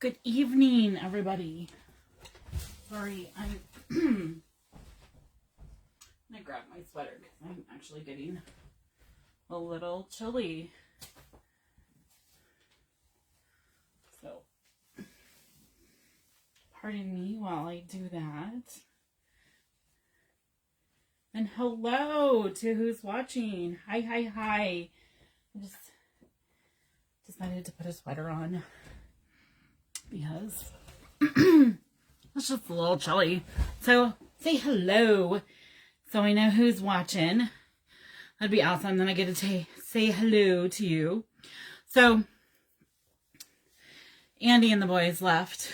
Good evening, everybody. Sorry, I'm gonna grab my sweater because I'm actually getting a little chilly. So, pardon me while I do that. And hello to who's watching. Hi. I just decided to put a sweater on because it's just a little chilly. So say hello so I know who's watching. That'd be awesome. Then I get to say hello to you. So Andy and the boys left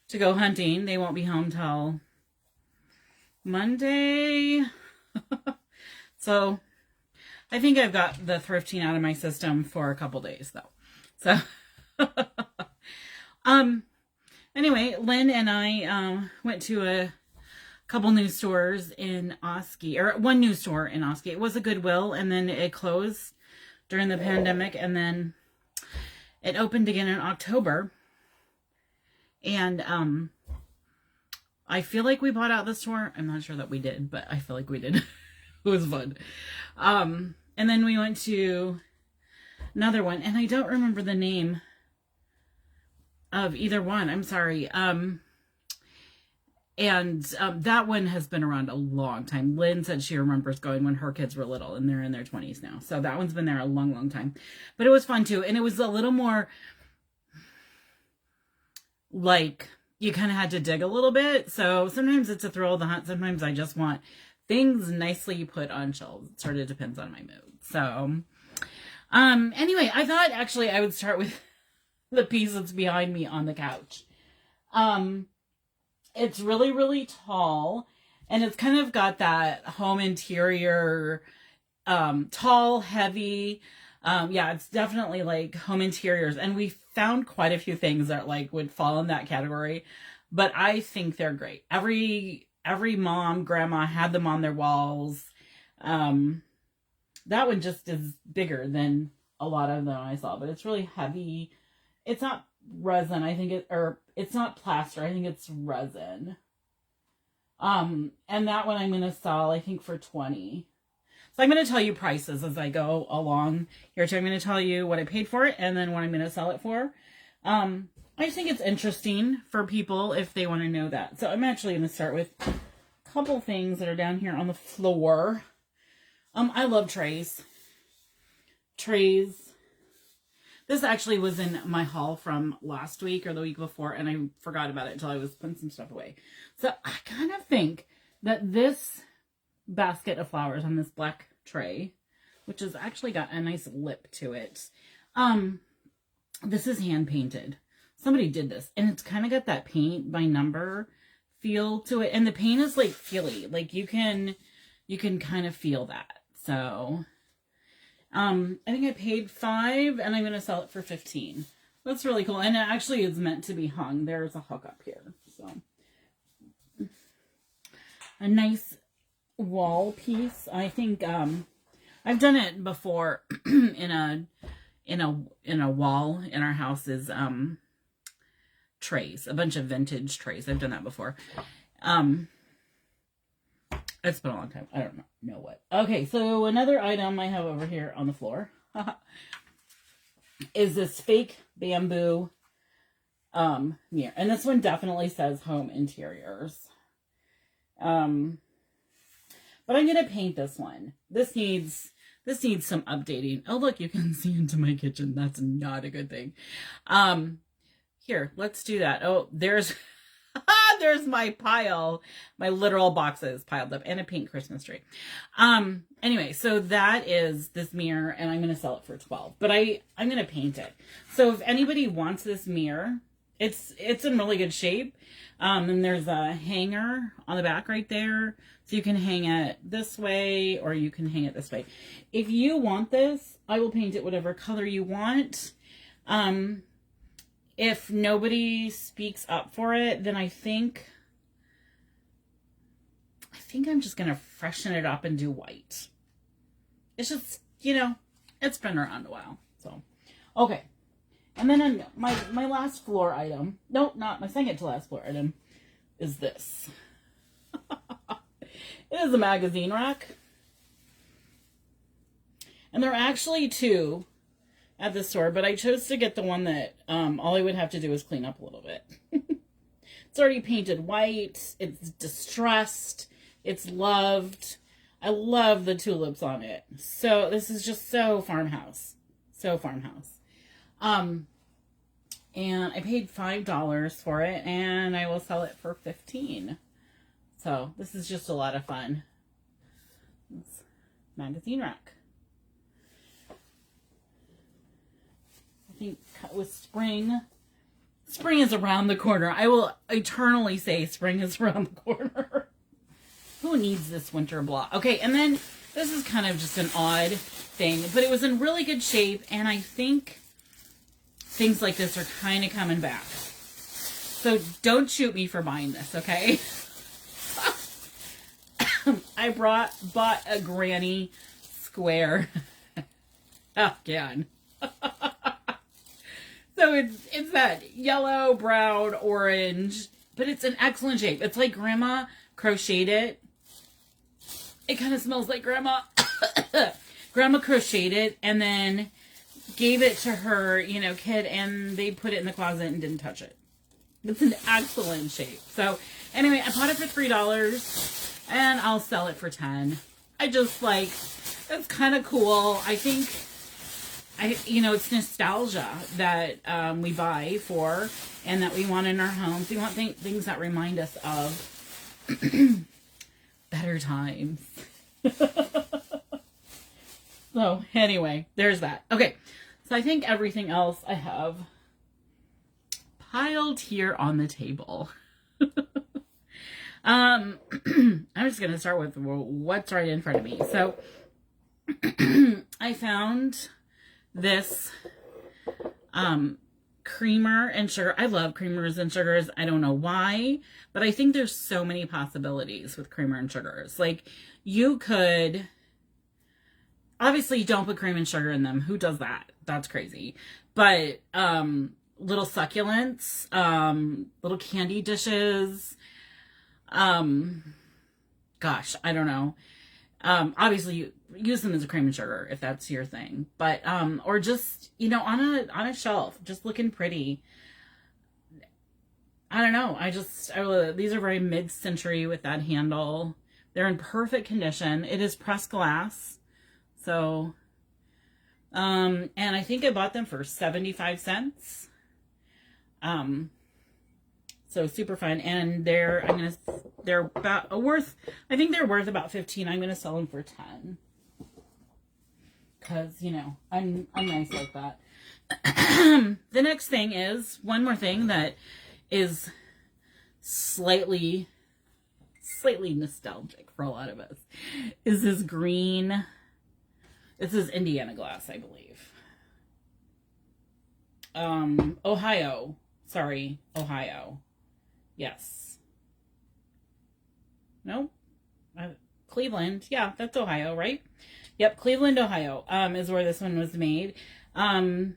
to go hunting. They won't be home till Monday. So I think I've got the thrifting out of my system for a couple days though. So anyway, Lynn and I went to a couple new stores in Oski, or one new store in Oski. It was a Goodwill, and then it closed during the pandemic, and then it opened again in October. And I feel like we bought out the store. I'm not sure that we did, but I feel like we did. It was fun. And then we went to another one, and I don't remember the name of either one. I'm sorry. That one has been around a long time. Lynn said she remembers going when her kids were little, and they're in their 20s now. So that one's been there a long time. But it was fun too. And it was a little more like you kind of had to dig a little bit. So sometimes it's a thrill of the hunt. Sometimes I just want things nicely put on shelves. It sort of depends on my mood. So anyway, I thought actually I would start with the piece that's behind me on the couch. It's really tall, and it's kind of got that home interior, tall, heavy. Yeah, it's definitely like home interiors, and we found quite a few things that like would fall in that category, but I think they're great. Every mom, grandma had them on their walls. That one just is bigger than a lot of them I saw, but it's really heavy. It's not resin, I think it's not plaster, I think it's resin. And that one I'm going to sell, I think, for $20. So I'm going to tell you prices as I go along here too. I'm going to tell you what I paid for it and then what I'm going to sell it for. I just think it's interesting for people if they want to know that. So I'm actually going to start with a couple things that are down here on the floor. I love trays. This actually was in my haul from last week or the week before, and I forgot about it until I was putting some stuff away. So I kind of think that this basket of flowers on this black tray, which has actually got a nice lip to it, this is hand painted. Somebody did this, and it's kind of got that paint by number feel to it, and the paint is like feely, like you can kind of feel that. So I think I paid $5 and I'm going to sell it for $15. That's really cool. And it actually is meant to be hung. There's a hook up here. So a nice wall piece. I think, I've done it before in a wall in our house is, trays, a bunch of vintage trays. I've done that before. It's been a long time. I don't know what. Okay, so another item I have over here on the floor is this fake bamboo mirror. And this one definitely says home interiors. But I'm going to paint this one. This needs some updating. Oh, look, you can see into my kitchen. That's not a good thing. Here, let's do that. Oh, there's my pile, my literal boxes piled up, and a pink Christmas tree. Anyway, so that is this mirror, and I'm going to sell it for $12, but I'm going to paint it. So if anybody wants this mirror, it's in really good shape. And there's a hanger on the back right there, so you can hang it this way, or you can hang it this way. If you want this, I will paint it whatever color you want. If nobody speaks up for it, then I think I'm just going to freshen it up and do white. It's just, it's been around a while. So, okay. And then my last floor item, nope, not my second to last floor item, is this. It is a magazine rack. And there are actually two at the store, but I chose to get the one that all I would have to do is clean up a little bit. It's already painted white. It's distressed. It's loved. I love the tulips on it. So this is just so farmhouse. So farmhouse. And I paid $5 for it, and I will sell it for $15. So this is just a lot of fun. It's magazine rack. I think with spring is around the corner. I will eternally say spring is around the corner. Who needs this winter block? Okay, and then this is kind of just an odd thing, but it was in really good shape, and I think things like this are kind of coming back. So don't shoot me for buying this, okay? I bought a granny square afghan. So it's that yellow, brown, orange, but it's in excellent shape. It's like grandma crocheted it. It kind of smells like grandma. Grandma crocheted it and then gave it to her, kid, and they put it in the closet and didn't touch it. It's in excellent shape. So anyway, I bought it for $3 and I'll sell it for $10. I just it's kind of cool. I think it's nostalgia that we buy for and that we want in our homes. We want things that remind us of better times. So anyway, there's that. Okay, so I think everything else I have piled here on the table. I'm just going to start with what's right in front of me. So I found this creamer and sugar. I love creamers and sugars. I don't know why, but I think there's so many possibilities with creamer and sugars. Like, you could, obviously don't put cream and sugar in them. Who does that? That's crazy. But little succulents, little candy dishes, gosh, I don't know. Obviously you use them as a cream and sugar if that's your thing, but or just on a shelf, just looking pretty. I don't know. These are very mid-century with that handle. They're in perfect condition. It is pressed glass, so and I think I bought them for 75 cents. So super fun, and they're about worth. I think they're worth about 15. I'm gonna sell them for 10 because I'm nice like that. The next thing is one more thing that is slightly nostalgic for a lot of us. Is this green? This is Indiana glass, I believe. Ohio. Sorry, Ohio. Yes. No? Cleveland. Yeah, that's Ohio, right? Yep, Cleveland, Ohio, is where this one was made. And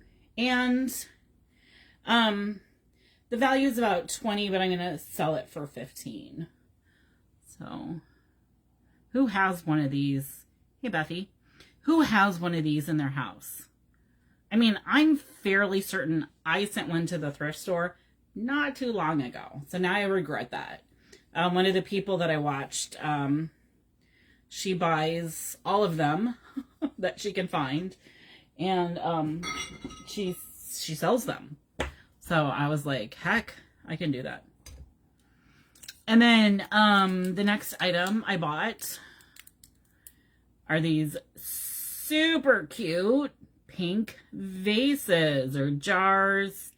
the value is about 20, but I'm going to sell it for 15. So, who has one of these? Hey, Bethy. Who has one of these in their house? I mean, I'm fairly certain I sent one to the thrift store not too long ago. So now I regret that. One of the people that I watched, she buys all of them that she can find, and she sells them. So I was like, heck, I can do that. And then the next item I bought are these super cute pink vases or jars.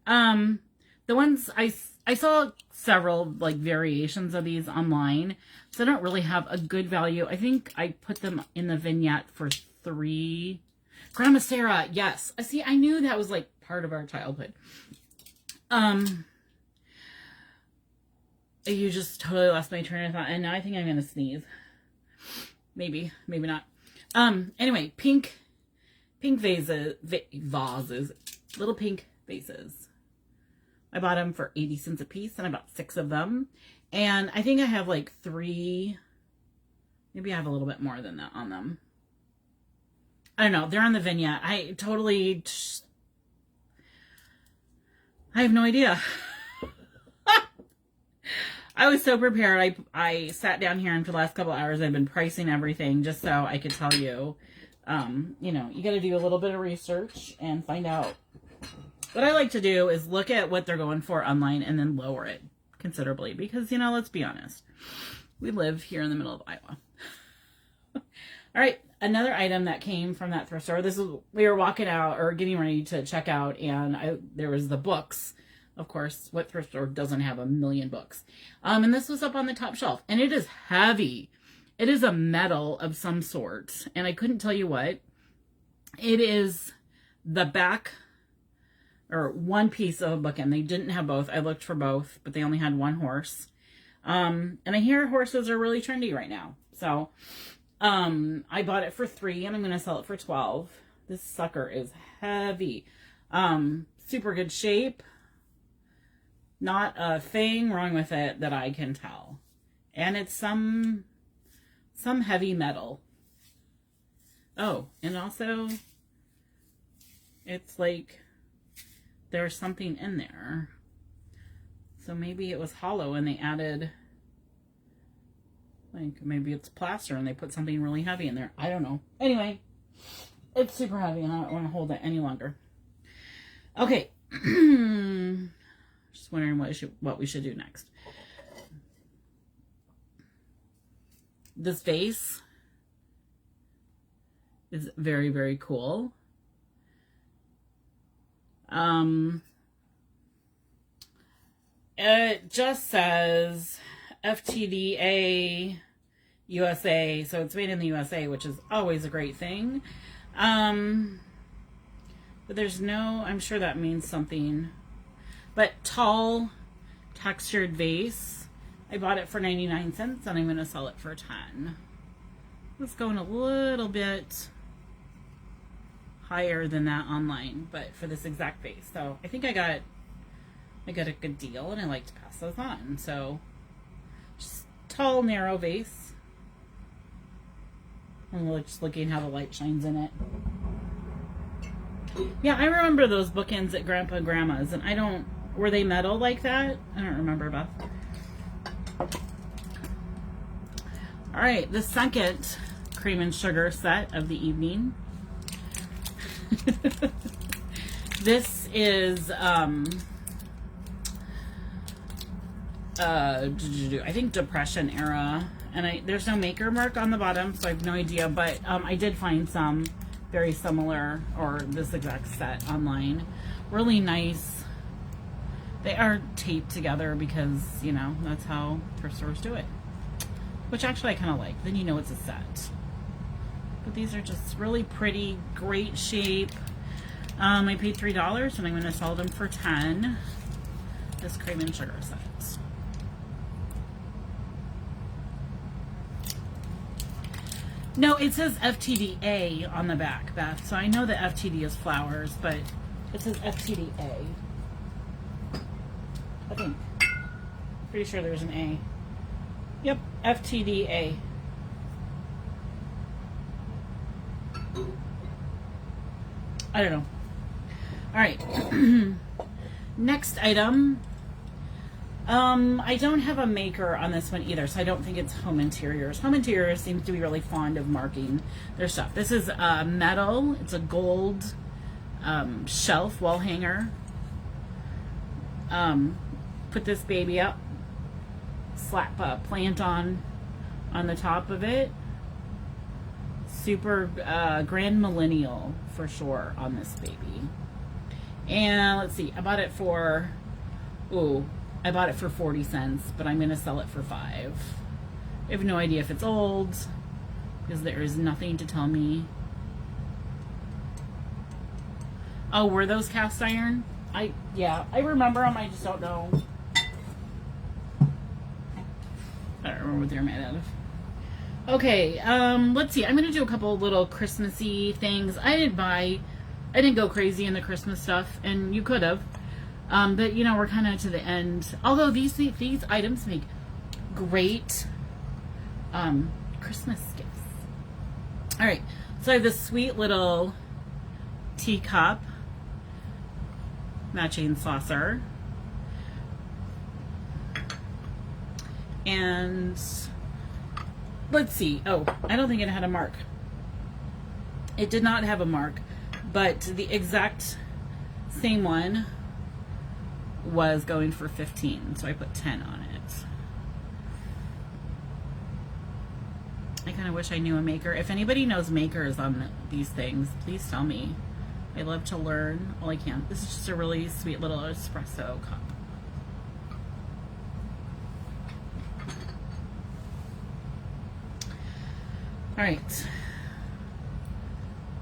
The ones I saw several variations of these online, so I don't really have a good value. I think I put them in the vignette for $3. Grandma Sarah, yes. See, I knew that was part of our childhood. You just totally lost my train of thought, and now I think I'm gonna sneeze. Maybe not. Anyway, pink vases. little pink vases. I bought them for 80 cents a piece, and I bought 6 of them. And I think I have like 3, maybe I have a little bit more than that on them. I don't know. They're on the vignette. I have no idea. I was so prepared. I sat down here, and for the last couple hours I've been pricing everything just so I could tell you. You know, you got to do a little bit of research and find out. What I like to do is look at what they're going for online and then lower it considerably because, you know, let's be honest. We live here in the middle of Iowa. All right, another item that came from that thrift store. We were walking out or getting ready to check out, and there was the books. Of course, what thrift store doesn't have a million books? And this was up on the top shelf, and it is heavy. It is a metal of some sort, and I couldn't tell you what. It is the back or one piece of a book, and they didn't have both. I looked for both, but they only had one horse. And I hear horses are really trendy right now. So, I bought it for $3, and I'm going to sell it for $12. This sucker is heavy. Super good shape. Not a thing wrong with it that I can tell. And it's some heavy metal. Oh, and also it's like there's something in there. So maybe it was hollow and they added, like, maybe it's plaster and they put something really heavy in there. I don't know. Anyway, it's super heavy and I don't want to hold it any longer. Okay. Just wondering what we should do next. This vase is very, very cool. It just says FTDA USA, so it's made in the USA, which is always a great thing. But there's no, I'm sure that means something. But tall textured vase. I bought it for 99 cents and I'm going to sell it for 10. It's going a little bit higher than that online, but for this exact vase. So I think I got a good deal and I like to pass those on. So just tall, narrow vase. I'm just looking how the light shines in it. Yeah, I remember those bookends at Grandpa and Grandma's, and were they metal like that? I don't remember, Beth. All right, the second cream and sugar set of the evening. This is, I think Depression era, and there's no maker mark on the bottom, so I have no idea, but I did find some very similar, or this exact set online. Really nice. They are taped together because, you know, that's how thrift stores do it. Which actually I kind of like. Then you know it's a set. But these are just really pretty, great shape. I paid $3 and I'm going to sell them for 10. This cream and sugar set. No, it says FTDA on the back, Beth. So I know that FTD is flowers, but it says FTDA. I think. Pretty sure there's an A. Yep, FTDA. I don't know. All right. Next item. I don't have a maker on this one either, so I don't think it's Home Interiors. Home Interiors seems to be really fond of marking their stuff. This is metal. It's a gold shelf wall hanger. Put this baby up. Slap a plant on the top of it. Super grand millennial for sure on this baby. And let's see, I bought it for 40 cents, but I'm going to sell it for $5. I have no idea if it's old because there is nothing to tell me. Oh, were those cast iron? Yeah, I remember them. I just don't know. I don't remember what they're made out of. Okay, let's see. I'm going to do a couple little Christmassy things. I didn't buy I didn't go crazy in the Christmas stuff, and you could have. But, you know, we're kind of to the end. Although these items make great Christmas gifts. All right, so I have this sweet little teacup, matching saucer, and let's see. Oh, I don't think it had a mark. It did not have a mark, but the exact same one was going for 15, so I put 10 on it. I kind of wish I knew a maker. If anybody knows makers on these things, please tell me. I love to learn all I can. This is just a really sweet little espresso cup. All right.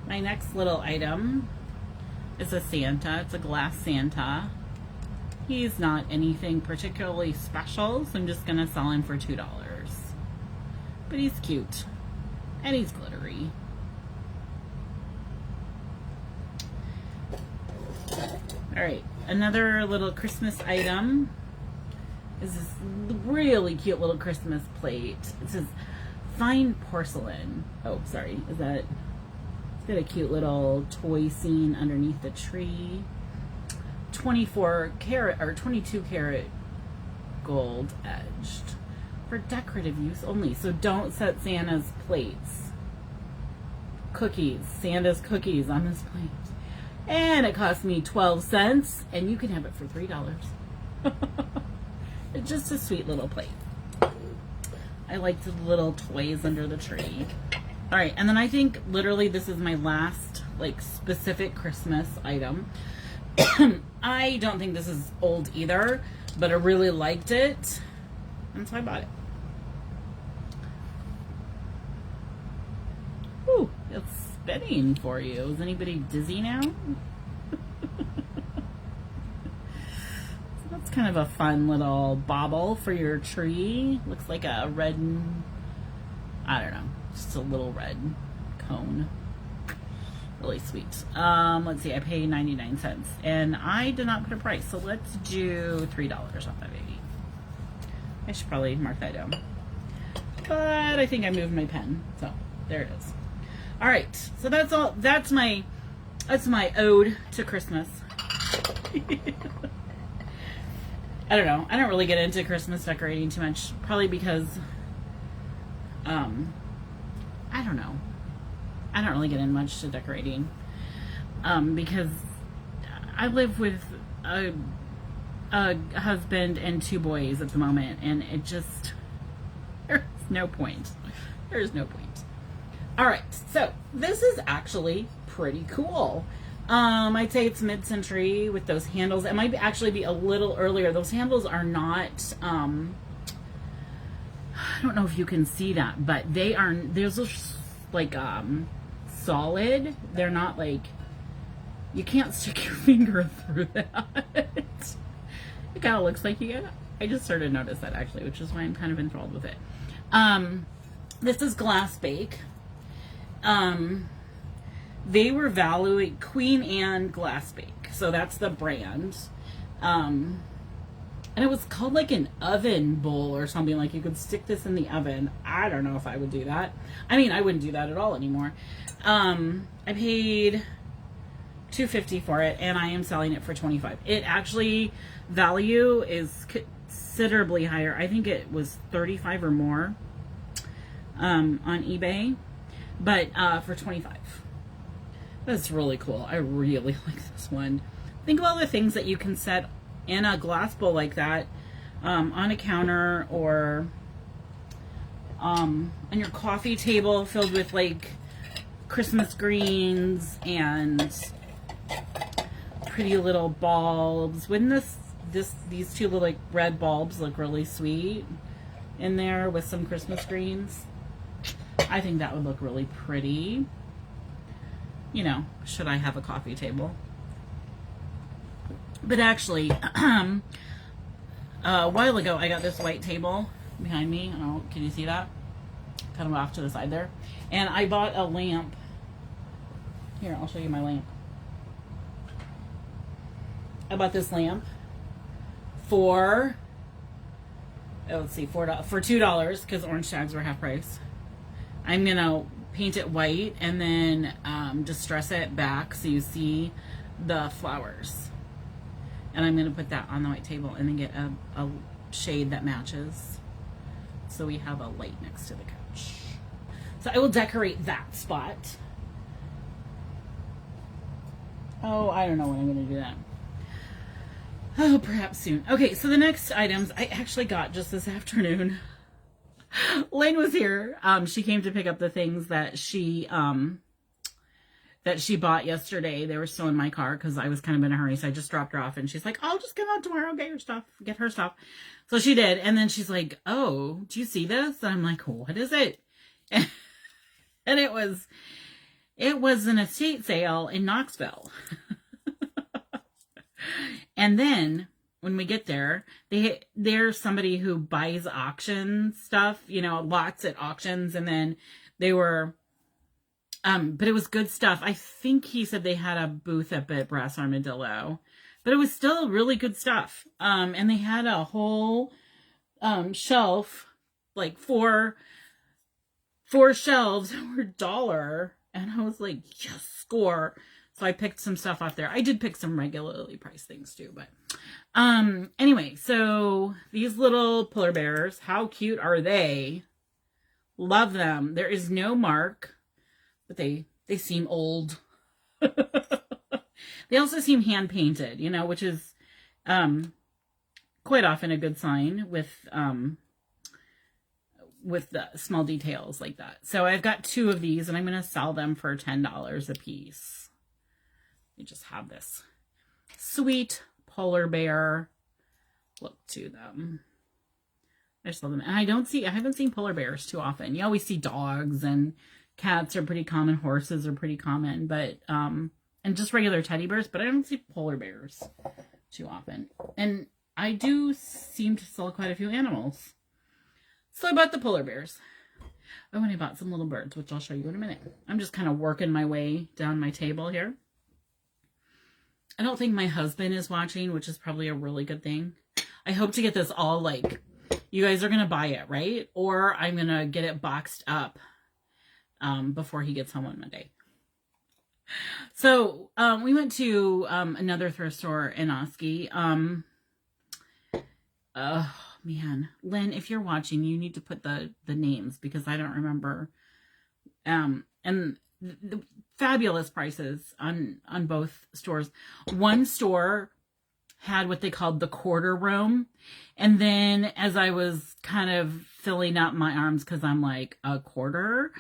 My next little item is a Santa. It's a glass Santa. He's not anything particularly special, so I'm just going to sell him for $2. But he's cute. And he's glittery. Alright, another little Christmas item is this really cute little Christmas plate. It says fine porcelain. Oh, sorry. Is that... It's got a cute little toy scene underneath the tree. 24 karat or 22 karat gold edged. For decorative use only. So don't set Santa's plates. Cookies. Santa's cookies on this plate. And it cost me 12 cents. And you can have it for $3. It's just a sweet little plate. I like the little toys under the tree. Alright, and then I think literally this is my last like specific Christmas item. I don't think this is old either, but I really liked it. And so I bought it. Ooh, it's spinning for you. Is anybody dizzy now? So that's kind of a fun little bauble for your tree. Looks like a red, I don't know, just a little red cone. Really sweet. Let's see, I paid 99 cents. And I did not put a price, so let's do $3 off that baby. I should probably mark that down. But I think I moved my pen. So there it is. Alright, so that's all. That's my ode to Christmas. I don't know. I don't really get into Christmas decorating too much. Probably because I don't know. I don't really get in much to decorating. Because I live with a husband and 2 boys at the moment, and it just, there's no point. There's no point. Alright, so this is actually pretty cool. I'd say it's mid-century with those handles. It might actually be a little earlier. Those handles are not, I don't know if you can see that, but there's like, solid. They're not like, you can't stick your finger through that. It kind of looks like you get. I just started to notice that actually, which is why I'm kind of enthralled with it. This is Glass Bake. They were valuing Queen Anne Glass Bake, so that's the brand. And it was called like an oven bowl or something, like you could stick this in the oven. I don't know if I would do that. I mean, I wouldn't do that at all anymore. I paid $2.50 for it, and I am selling it for $25. It actually, value is considerably higher. I think it was $35 or more on eBay, but for $25. That's really cool. I really like this one. Think of all the things that you can set in a glass bowl like that, on a counter or on your coffee table filled with like Christmas greens and pretty little bulbs. Wouldn't these 2 little like red bulbs look really sweet in there with some Christmas greens? I think that would look really pretty. You know, should I have a coffee table? But actually, a while ago, I got this white table behind me. Oh, can you see that? Kind of off to the side there. And I bought a lamp. Here, I'll show you my lamp. I bought this lamp for, let's see, for $2 because orange tags were half price. I'm gonna paint it white and then distress it back so you see the flowers. And I'm gonna put that on the white table and then get a shade that matches so we have a light next to the couch. So I will decorate that spot. Oh, I don't know when I'm gonna do that. Oh, perhaps soon. Okay, so the next items I actually got just this afternoon. Lynn was here. She came to pick up the things that she bought yesterday. They were still in my car because I was kind of in a hurry. So I just dropped her off and she's like, I'll just come out tomorrow, get her stuff. So she did. And then she's like, oh, do you see this? And I'm like, what is it? And it was an estate sale in Knoxville. And then when we get there, there's somebody who buys auction stuff, lots at auctions. And then they were, but it was good stuff. I think he said they had a booth up at Brass Armadillo, but it was still really good stuff. And they had a whole shelf, like four shelves that were $1. And I was like, yes, score. So I picked some stuff off there. I did pick some regularly priced things too, but anyway, so these little polar bears, how cute are they? Love them. There is no mark, but they seem old. They also seem hand painted, which is quite often a good sign with the small details like that. So I've got 2 of these and I'm going to sell them for $10 a piece. You just have this sweet polar bear look to them. I just love them. And I haven't seen polar bears too often. You always see dogs and cats are pretty common. Horses are pretty common, but, and just regular teddy bears, but I don't see polar bears too often. And I do seem to sell quite a few animals. So I bought the polar bears. Oh, and I bought some little birds, which I'll show you in a minute. I'm just kind of working my way down my table here. I don't think my husband is watching, which is probably a really good thing. I hope to get this all you guys are going to buy it, right? Or I'm going to get it boxed up before he gets home on Monday. So we went to another thrift store in Oski. Oh, man. Lynn, if you're watching, you need to put the names because I don't remember. And the fabulous prices on both stores. One store had what they called the quarter room. And then as I was kind of filling up my arms, because I'm like, a quarter?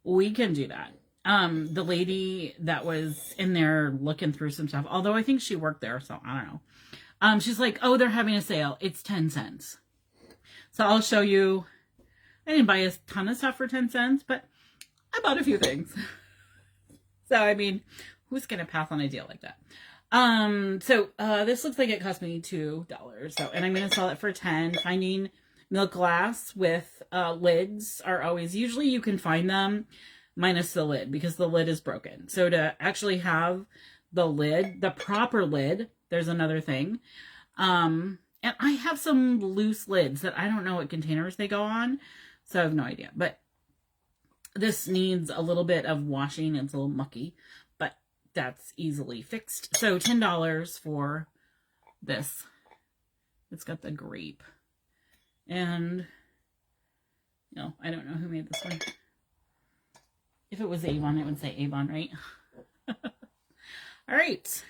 We can do that. The lady that was in there looking through some stuff, although I think she worked there, so I don't know. She's like, oh, they're having a sale. It's 10 cents. So I'll show you. I didn't buy a ton of stuff for 10 cents, but I bought a few things. So, I mean, who's going to pass on a deal like that? This looks like it cost me $2. So, and I'm going to sell it for 10. Finding milk glass with lids are always, usually you can find them minus the lid because the lid is broken. So to actually have the lid, the proper lid, there's another thing. And I have some loose lids that I don't know what containers they go on. So I have no idea, but this needs a little bit of washing. It's a little mucky, but that's easily fixed. So $10 for this. It's got the grape. And, I don't know who made this one. If it was Avon, it would say Avon, right? All right.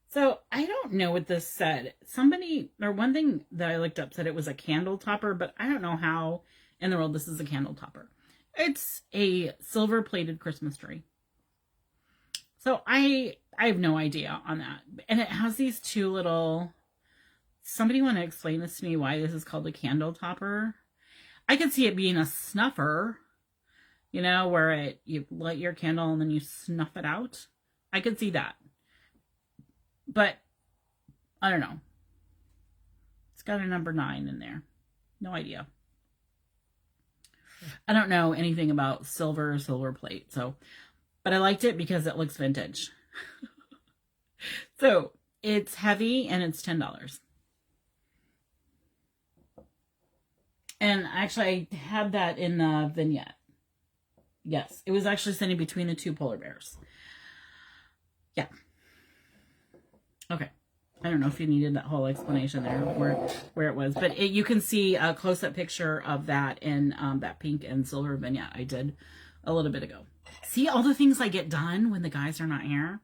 So I don't know what this said. One thing that I looked up said it was a candle topper, but I don't know how in the world this is a candle topper. It's a silver plated Christmas tree. So I have no idea on that. And it has these 2 little, somebody want to explain this to me why this is called a candle topper? I could see it being a snuffer, where you light your candle and then you snuff it out. I could see that. But I don't know. It's got a number 9 in there. No idea. I don't know anything about silver plate. So, but I liked it because it looks vintage. So It's heavy and it's $10. And actually, I had that in the vignette. Yes, it was actually sitting between the two polar bears. Yeah. Okay. I don't know if you needed that whole explanation there, where it was. But you can see a close-up picture of that in that pink and silver vignette I did a little bit ago. See all the things I get done when the guys are not here?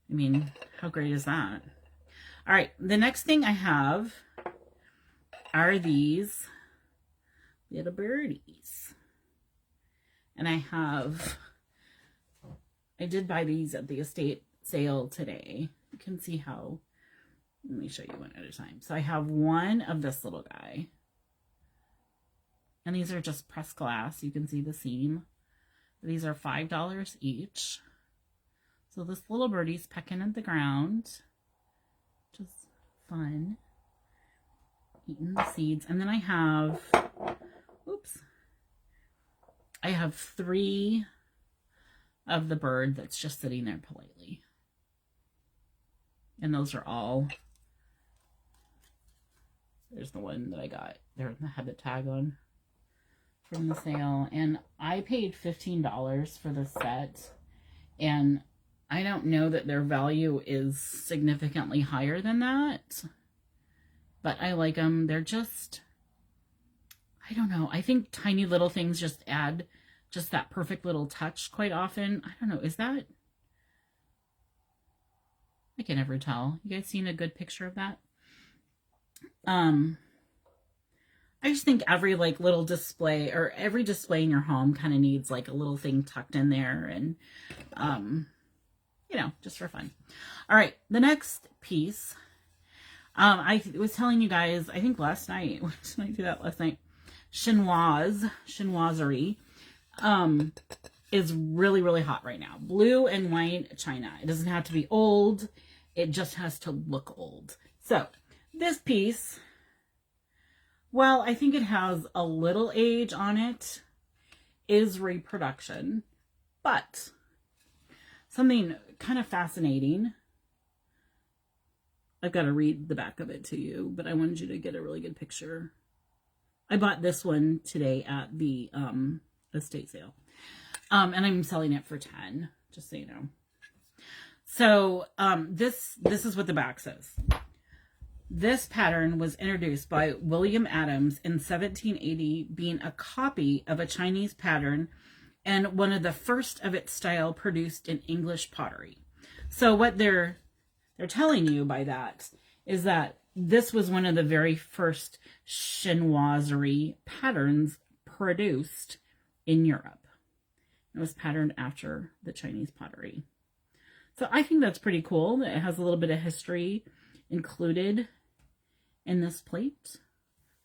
I mean, how great is that? All right, the next thing I have are these little birdies. And I did buy these at the estate sale today. You can see how, let me show you one at a time. So I have one of this little guy. And these are just pressed glass. You can see the seam. These are $5 each. So this little birdie's pecking at the ground. Just fun. Eating the seeds. And then I have, I have 3 of the bird that's just sitting there politely. And those are all, there's the one that I got. There had the tag on from the sale. And I paid $15 for the set. And I don't know that their value is significantly higher than that. But I like them. They're just, I don't know. I think tiny little things just add just that perfect little touch quite often. I don't know. Is that? I can never tell. You guys seen a good picture of that? I just think every like little display or every display in your home kind of needs like a little thing tucked in there and, you know, just for fun. All right. The next piece, I was telling you guys, I think last night, did I do that last night? Chinoiserie, is really, really hot right now. Blue and white china. It doesn't have to be old. It just has to look old. So this piece, well, I think it has a little age on it, is reproduction, but something kind of fascinating. I've got to read the back of it to you, but I wanted you to get a really good picture. I bought this one today at the estate sale. And I'm selling it for 10, just so you know. So this is what the back says. This pattern was introduced by William Adams in 1780, being a copy of a Chinese pattern and one of the first of its style produced in English pottery. So what they're telling you by that is that this was one of the very first chinoiserie patterns produced in Europe. It was patterned after the Chinese pottery. So I think that's pretty cool. It has a little bit of history included in this plate.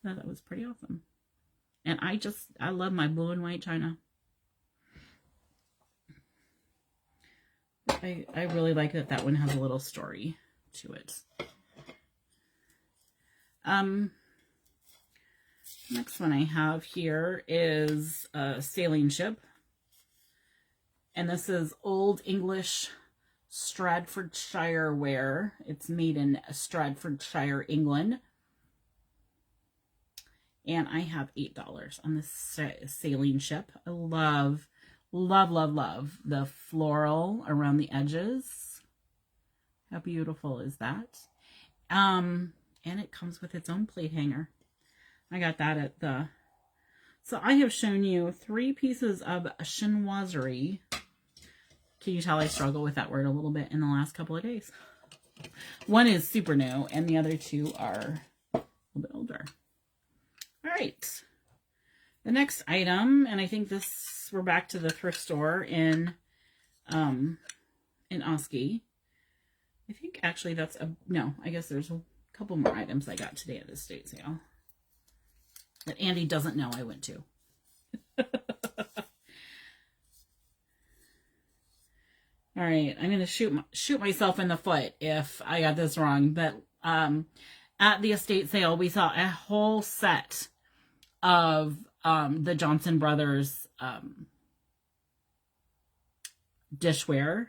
I thought that was pretty awesome. And I love my blue and white china. I really like that one has a little story to it. Next one I have here is a sailing ship. And this is Old English Stratfordshire ware. It's made in Stratfordshire, England. And I have $8 on this sailing ship. I love, love, love, love the floral around the edges. How beautiful is that? And it comes with its own plate hanger. I got that at the... So I have shown you 3 pieces of chinoiserie. Can you tell I struggle with that word a little bit in the last couple of days? One is super new, and the other 2 are a little bit older. All right. The next item, and I think this, we're back to the thrift store in Oski. I think actually that's no, I guess there's a couple more items I got today at the estate sale that Andy doesn't know I went to. All right, I'm going to shoot myself in the foot if I got this wrong, but at the estate sale, we saw a whole set of the Johnson Brothers dishware.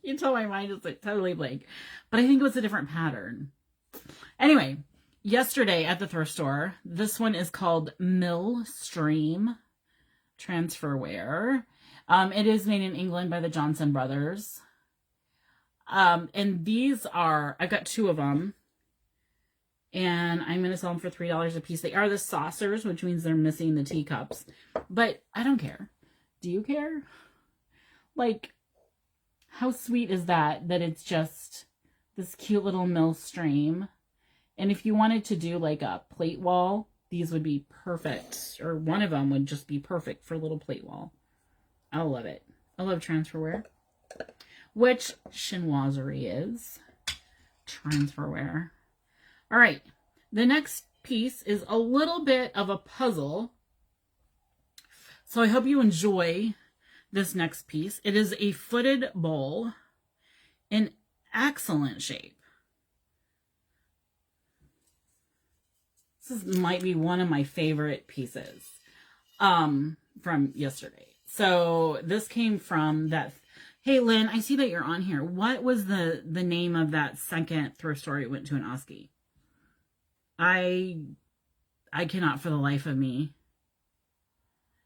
You tell my mind is like totally blank. But I think it was a different pattern. Anyway, yesterday at the thrift store, this one is called Millstream Transferware. It is made in England by the Johnson Brothers. And these are, I've got 2 of them. And I'm going to sell them for $3 a piece. They are the saucers, which means they're missing the teacups. But I don't care. Do you care? Like, how sweet is that it's just this cute little Millstream? And if you wanted to do like a plate wall, these would be perfect. Or one of them would just be perfect for a little plate wall. I love it. I love transferware. Which chinoiserie is transferware. All right, the next piece is a little bit of a puzzle. So I hope you enjoy this next piece. It is a footed bowl in excellent shape. This might be one of my favorite pieces from yesterday. So this came from that. Hey, Lynn, I see that you're on here. What was the name of that second thrift store you went to in Oski? I cannot for the life of me.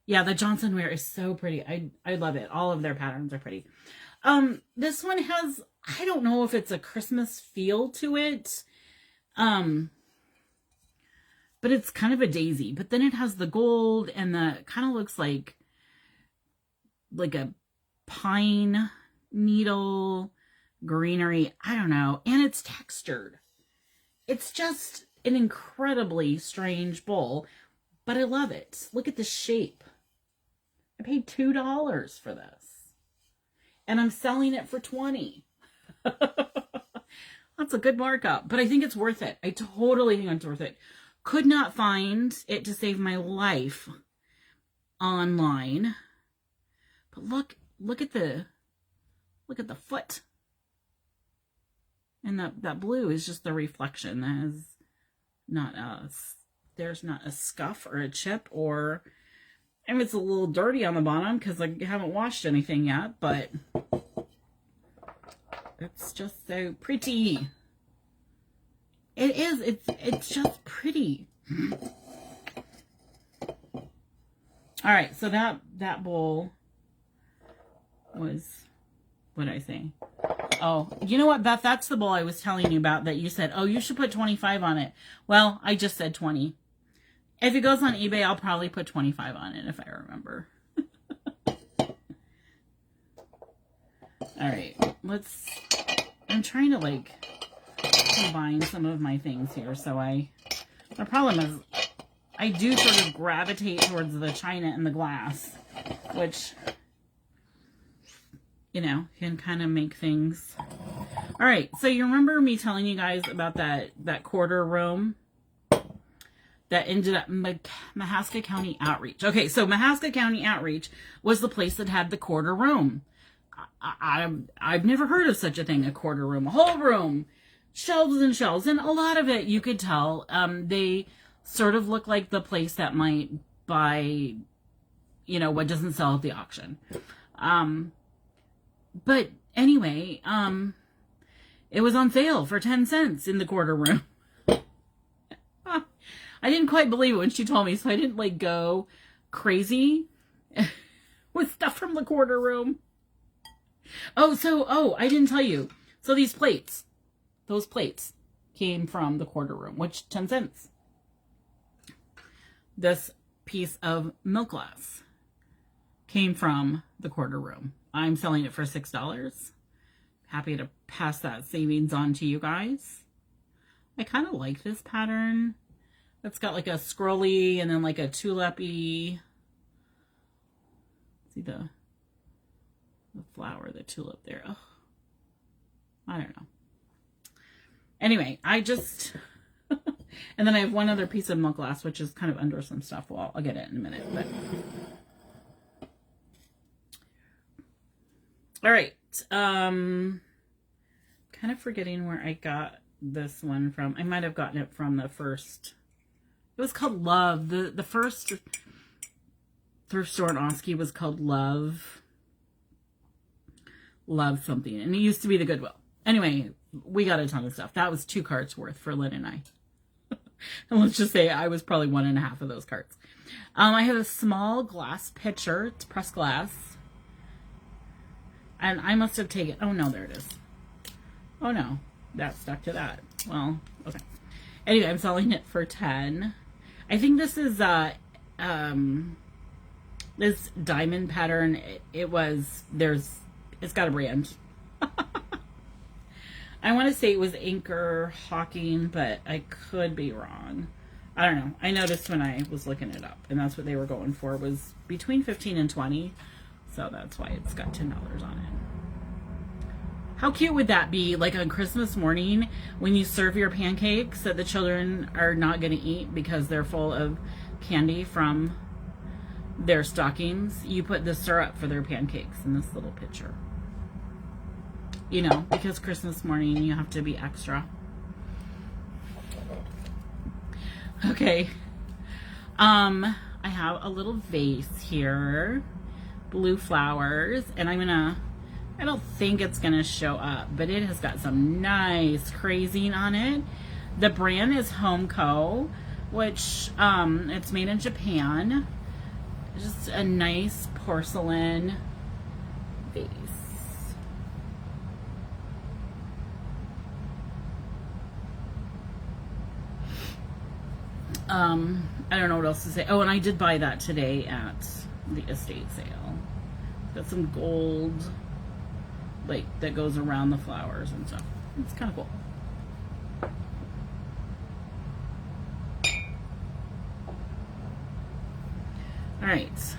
Yeah, the Johnson ware is so pretty. I love it. All of their patterns are pretty. This one has, I don't know if it's a Christmas feel to it. But it's kind of a daisy. But then it has the gold and the kind of looks like a pine needle greenery. I don't know. And it's textured. It's just an incredibly strange bowl, but I love it. Look at the shape. I paid $2 for this, and I'm selling it for $20. That's a good markup, but I think it's worth it. I totally think it's worth it. Could not find it to save my life online, but look at the foot. And that blue is just the reflection. That is not there's not a scuff or a chip, or, and it's a little dirty on the bottom because I haven't washed anything yet, but it's just so pretty. It is, it's just pretty. All right, so that bowl was, what did I say? Oh, you know what, Beth? That's the bowl I was telling you about that you said, oh, you should put 25 on it. Well, I just said 20. If it goes on eBay, I'll probably put 25 on it if I remember. All right, I'm trying to like combine some of my things here. So the problem is I do sort of gravitate towards the china and the glass, which, you know, can kind of make things. All right, so you remember me telling you guys about that quarter room that ended up Mahaska County Outreach. Okay, so Mahaska County Outreach was the place that had the quarter room. I've never heard of such a thing, a quarter room, a whole room, shelves and shelves, and a lot of it you could tell they sort of look like the place that might buy, you know, what doesn't sell at the auction. But anyway, it was on sale for 10 cents in the quarter room. I didn't quite believe it when she told me, so I didn't like go crazy with stuff from the quarter room. Oh, I didn't tell you. So these plates, those plates came from the quarter room, which 10 cents. This piece of milk glass came from the quarter room. I'm selling it for $6. Happy to pass that savings on to you guys. I kind of like this pattern. It's got like a scrolly and then like a tulip-y. See the flower, the tulip there. Oh, I don't know. Anyway, I just... and then I have one other piece of milk glass, which is kind of under some stuff. Well, I'll get it in a minute. But all right. Kind of forgetting where I got this one from. I might have gotten it from the first... It was called Love. The first thrift store in Oski was called Love. love something. And it used to be the Goodwill. Anyway, we got a ton of stuff. That was 2 carts worth for Lynn and I. And let's just say I was probably 1.5 of those carts. I have a small glass pitcher. It's pressed glass. And I must have taken... Oh, no, there it is. Oh, no. That stuck to that. Well, okay. Anyway, I'm selling it for 10. I think this is... this diamond pattern, it's got a brand. I want to say it was Anchor Hawking, but I could be wrong. I don't know. I noticed when I was looking it up, and that's what they were going for, was between 15 and 20. So that's why it's got $10 on it. How cute would that be, like on Christmas morning when you serve your pancakes that the children are not going to eat because they're full of candy from their stockings? You put the syrup for their pancakes in this little pitcher. You know, because Christmas morning you have to be extra. Okay. I have a little vase here. Blue flowers. And I don't think it's gonna show up, but it has got some nice crazing on it. The brand is Home Co., which it's made in Japan. Just a nice porcelain vase. I don't know what else to say. Oh, and I did buy that today at the estate sale. Got some gold, like, that goes around the flowers and stuff. It's kind of cool. All right.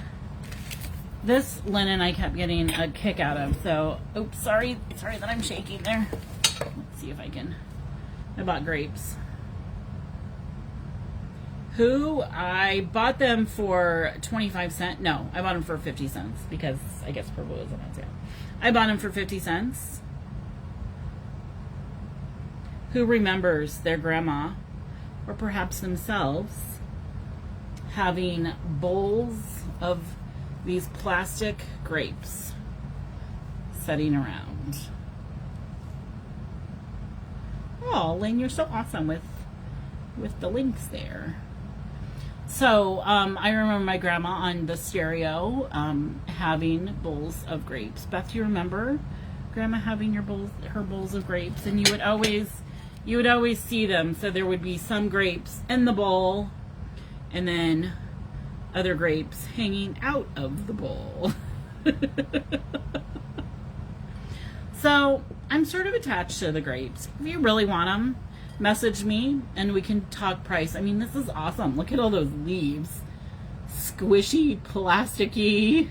This linen I kept getting a kick out of. So, oops, sorry that I'm shaking there. Let's see if I can. I bought grapes. I bought them for 25 cents. No, I bought them for 50 cents because I guess purple was on sale. I bought them for 50 cents. Who remembers their grandma, or perhaps themselves, having bowls of these plastic grapes sitting around? Oh, Lynn, you're so awesome with the links there. So, I remember my grandma on the stereo having bowls of grapes. Beth, you remember Grandma having her bowls of grapes? And you would always see them. So there would be some grapes in the bowl, and then other grapes hanging out of the bowl. So I'm sort of attached to the grapes. If you really want them, message me and we can talk price. I mean, this is awesome. Look at all those leaves. Squishy, plasticky.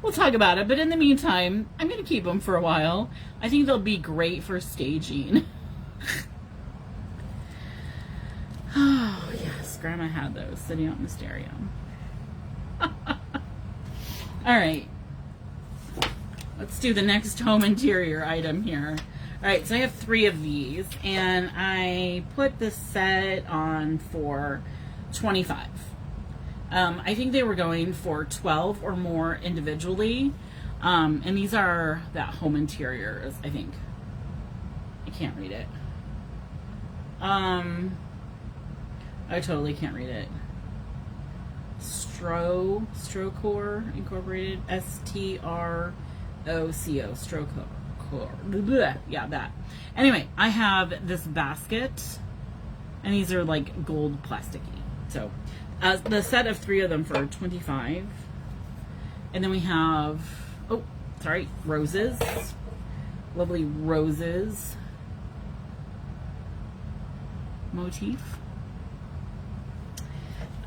We'll talk about it, but in the meantime, I'm going to keep them for a while. I think they'll be great for staging. Oh, yes. Grandma had those sitting out in the stereo. All right. Let's do the next home interior item here. All right, so I have 3 of these, and I put this set on for $25. I think they were going for 12 or more individually, and these are that home interiors, I think. I can't read it. I totally can't read it. Strocor Incorporated, STROCO, Strocor. Yeah, that. Anyway, I have this basket, and these are like gold plasticky. So, the set of 3 of them for $25. And then we have, roses. Lovely roses motif.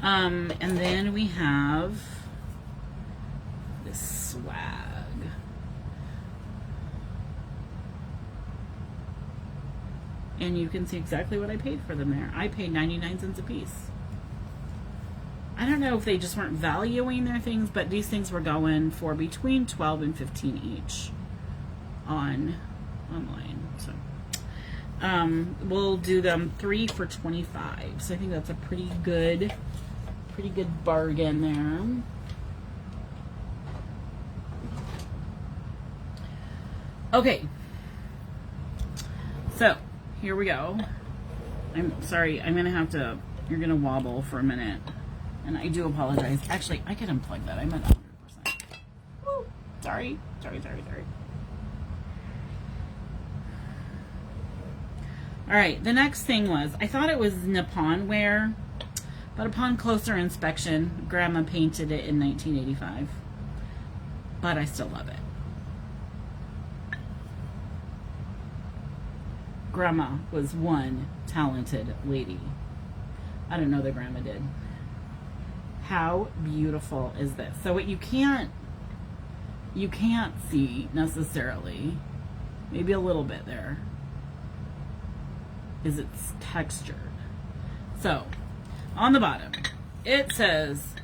And then we have this swag. And you can see exactly what I paid for them there. I paid 99 cents a piece. I don't know if they just weren't valuing their things, but these things were going for between 12 and 15 each online. So we'll do them 3 for 25. So I think that's a pretty good bargain there. Okay. So, here we go. I'm sorry, I'm gonna have to, you're gonna wobble for a minute. And I do apologize. Actually, I could unplug that. I'm at 100%. Woo. Sorry. Alright, the next thing was, I thought it was Nippon ware, but upon closer inspection, Grandma painted it in 1985. But I still love it. Grandma was one talented lady. I don't know that Grandma did. How beautiful is this? So what you can't see necessarily, maybe a little bit there, is it's textured. So on the bottom it says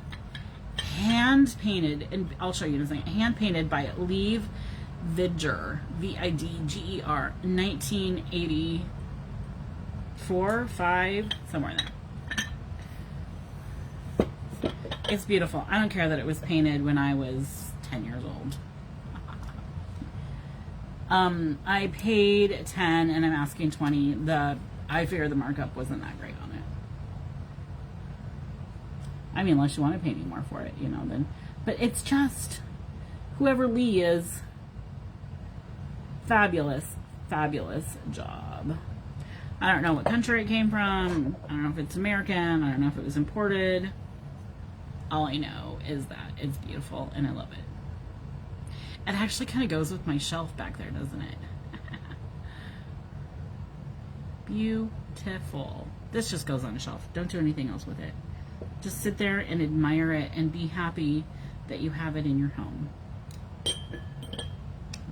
hand painted, and I'll show you in a second, hand painted by Leave Vidger, Vidger, 1984, 5, somewhere in there. It's beautiful. I don't care that it was painted when I was 10 years old. I paid 10 and I'm asking 20. I figured the markup wasn't that great on it. I mean, unless you want to pay me more for it, you know, then. But it's just, whoever Lee is, fabulous job. I don't know what country it came from. I don't know if it's American. I don't know if it was imported. All I know is that it's beautiful and I love it. It actually kind of goes with my shelf back there, doesn't it? Beautiful. This just goes on a shelf. Don't do anything else with it. Just sit there and admire it and be happy that you have it in your home.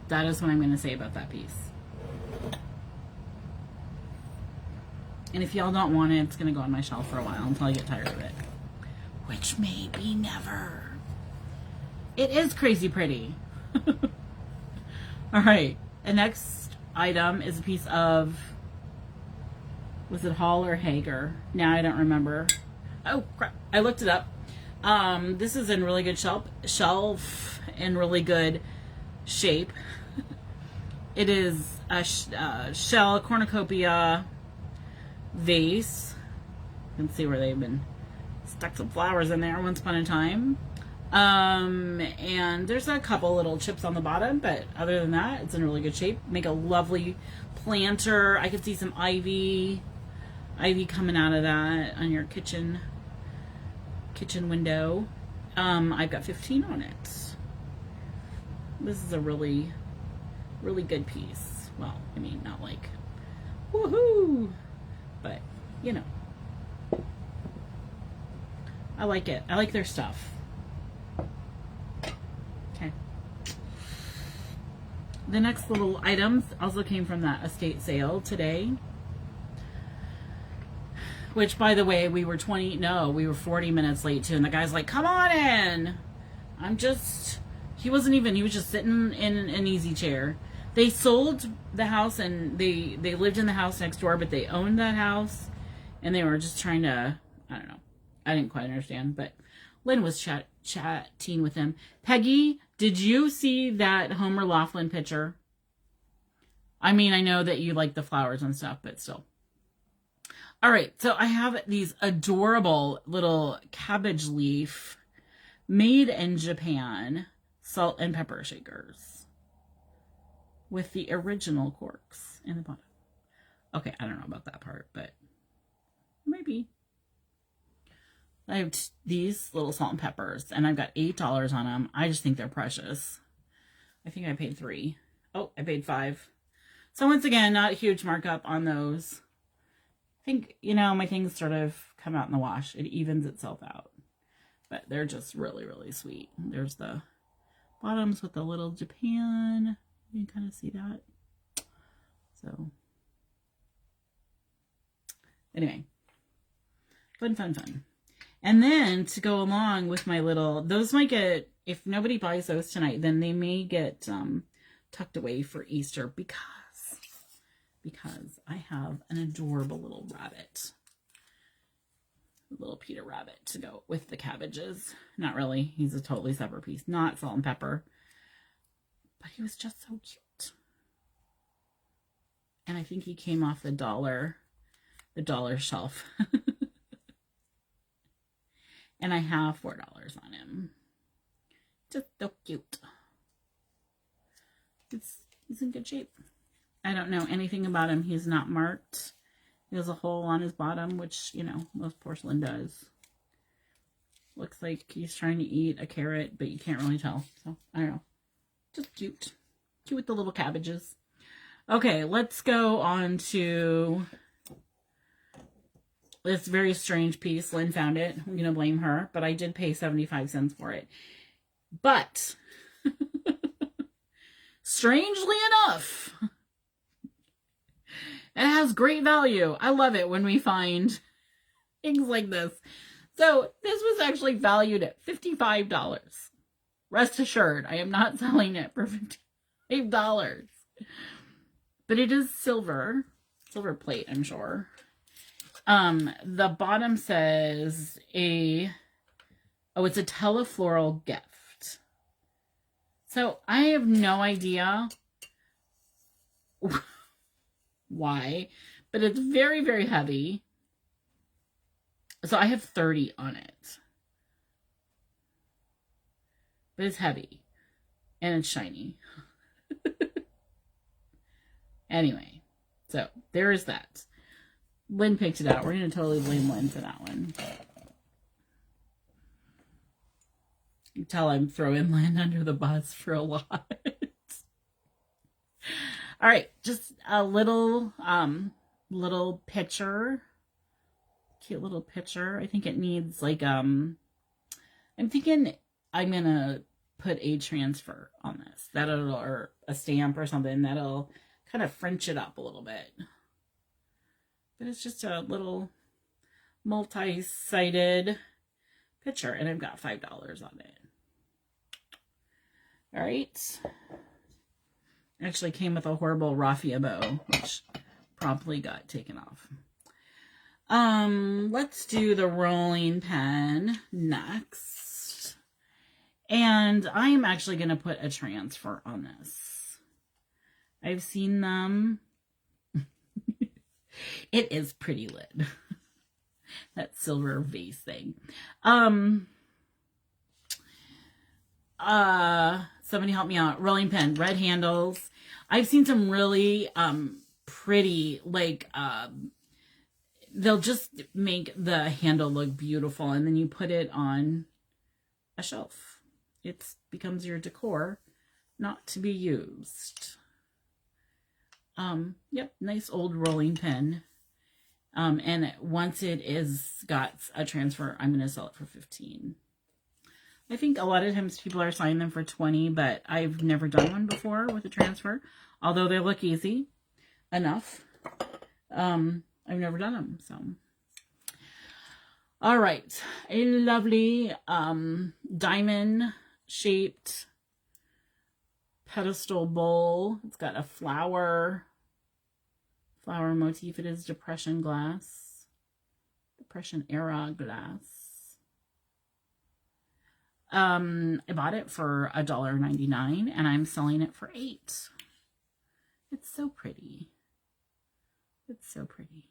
That is what I'm going to say about that piece. And if y'all don't want it, it's going to go on my shelf for a while until I get tired of it. Which may be never. It is crazy pretty. Alright, the next item is a piece of, was it Hall or Hager? Now I don't remember. Oh crap, I looked it up. This is in really good shelf in really good shape. It is a shell cornucopia vase. You can see where they've been stuck some flowers in there once upon a time. And there's a couple little chips on the bottom, but other than that, it's in really good shape. Make a lovely planter. I could see some ivy coming out of that on your kitchen window. I've got 15 on it. This is a really good piece. Well, I mean, not like woohoo, but you know, I like it. I like their stuff. Okay. The next little items also came from that estate sale today. Which, by the way, we were 40 minutes late too. And the guy's like, come on in. He was just sitting in an easy chair. They sold the house and they lived in the house next door, but they owned that house. And they were just trying to, I don't know. I didn't quite understand, but Lynn was chatting with him. Peggy, did you see that Homer Laughlin picture? I mean, I know that you like the flowers and stuff, but still. All right, so I have these adorable little cabbage leaf made in Japan salt and pepper shakers with the original corks in the bottom. Okay, I don't know about that part, but maybe. I have these little salt and peppers, and I've got $8 on them. I just think they're precious. I think I paid $3. Oh, I paid $5. So once again, not a huge markup on those. I think, you know, my things sort of come out in the wash. It evens itself out. But they're just really, really sweet. There's the bottoms with the little Japan. You can kind of see that. So, anyway. Fun. And then to go along with my little, those might get, if nobody buys those tonight, then they may get tucked away for Easter because I have an adorable little rabbit. A little Peter Rabbit to go with the cabbages. Not really. He's a totally separate piece. Not salt and pepper. But he was just so cute. And I think he came off the dollar shelf. And I have $4 on him. Just so cute. He's in good shape. I don't know anything about him. He's not marked. He has a hole on his bottom, which, you know, most porcelain does. Looks like he's trying to eat a carrot, but you can't really tell. So, I don't know. Just cute. Cute with the little cabbages. Okay, let's go on to this very strange piece. Lynn found it. I'm going to blame her, but I did pay 75 cents for it. But, strangely enough, it has great value. I love it when we find things like this. So this was actually valued at $55. Rest assured, I am not selling it for $55. But it is silver plate, I'm sure. The bottom says it's a telefloral gift. So I have no idea why, but it's very, very heavy. So I have 30 on it. But it's heavy. And it's shiny. Anyway, so there is that. Lynn picked it out. We're going to totally blame Lynn for that one. You can tell I'm throwing Lynn under the bus for a lot. All right, just a little picture. Cute little picture. I think it needs like I'm thinking I'm gonna put a transfer on this. Or a stamp or something that'll kind of French it up a little bit. But it's just a little multi-sided picture, and I've got $5 on it. All right. Actually came with a horrible raffia bow, which promptly got taken off. Let's do the rolling pen next. And I am actually going to put a transfer on this. I've seen them. It is pretty lid. That silver vase thing. Somebody help me out. Rolling pen, red handles. I've seen some really pretty, like, they'll just make the handle look beautiful, and then you put it on a shelf. It becomes your decor, not to be used. Yep, nice old rolling pin. And once it is got a transfer, I'm going to sell it for 15. I think a lot of times people are selling them for 20, but I've never done one before with a transfer, although they look easy enough. I've never done them, so. All right, a lovely diamond-shaped pedestal bowl. It's got a flower motif. It is Depression glass, Depression era glass. I bought it for $1.99, and I'm selling it for $8. It's so pretty. It's so pretty.